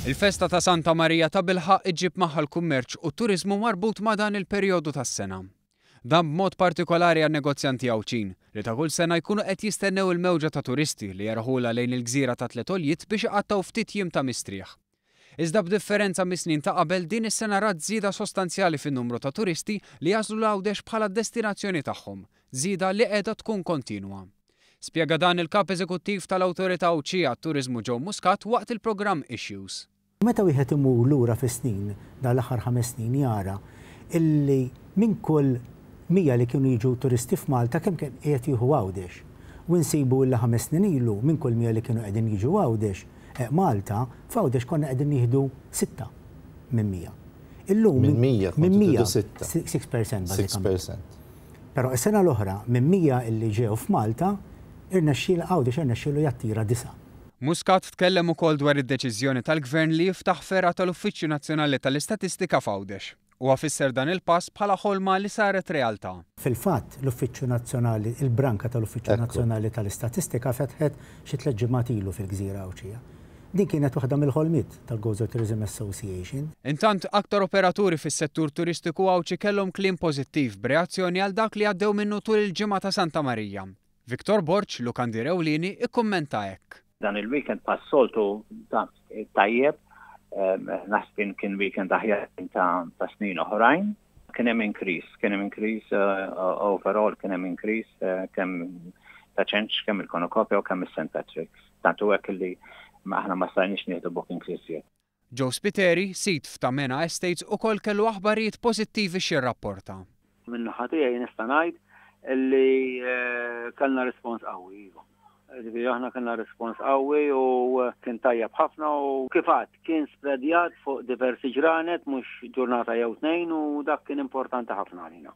Il-festa ta' Santa Marija ta' bilħaq iġġib magħha l-kummerċ u t-turiżmu marbut ma' dan il-perjodu tas-sena. Dan b'mod partikolari għan negozjanti Awċin li ta' kull sena jkunu qed jistennew il-mewġa ta' turisti li jarħula lejn il-gżira ta' Tletoljiet biex iqattaw ftit jiem ta' mistrieħ. Iżda b'differenza mis-snin ta' qabel din is-sena rat żieda sostanzjali fin-numru ta' turisti li jażlu l-Għawdex bħala destinazzjoni tagħhom, żieda li qiegħda tkun kontinwa. Spjega dan il-kap eżekuttiv tal-Awtorità Awċija għat-Turiżmu Joe Muscat waqt il-programm Issues. Meta wieħed imur lura fis-snin dal-aħħar 5 snin jara illi minn kull 100 li kienu jiġu turisti f'Malta kemm kien qiegħed jieħu Għawdex. U nsibu illa 5 snin ilu minn kull 100 li kienu qegħdin jiġu Għawdex Malta f'Għawdex konna qegħdin nieħdu 6 minn 100. Illum minn 100 6% bażikament. Però s-sena l-oħra minn 100 illi ġew f'Malta Għawdex irnexxielu jattira 9. Muscat tkellem ukoll dwar id-deċiżjoni tal-Gvern li jiftaħ fera tal-Uffiċċju Nazzjonali tal-Istatistika f'Għawdex u għafisser dan il-pass bħala ħolma li saret realtà. Fil-fatt l-Uffiċċju Nazzjonali, il-branka tal-Uffiċċju Nazzjonali tal-Istatistika fetħet xi 3 ġimgħat ilu fil-Gżira Awċija. Din kienet waħda mill-ħolmiet tal-Gozo Tourism Association. Intant aktar operaturi fis-settur turistiku Awċi kellhom kliem pożittiv b'reazzjoni għal dak li għaddew minnu tul il-ġimgħa ta' Santa Marija. Viktor Borċ, Lukandi Rewlini, ikkummenta hekk. Dan il-weekend pas-soltu tajjeb, naħsbin kien weekend aħjar ta' snin oħrajn. Kien hemm increase overall kien hemm increase kemm ta' ċenċ, kemm il-Konokopja u kemm is-St. Patrick's. Tantu hekk li aħna ma stajniex nieħdu bookings iżjed. Joe Spiteri, sit f'Tamena Estates ukoll kellu aħbarijiet pożittivi x'irrapporta. Minnu ħatija nista' ngħid illi kellna rispons qawwi. Aħna kellna rispons qawwi u kien tajjeb ħafna u kifat kien spredjat fuq diversi ġranet mhux ġurnata jew 2 u dak kien importanti ħafna għalina.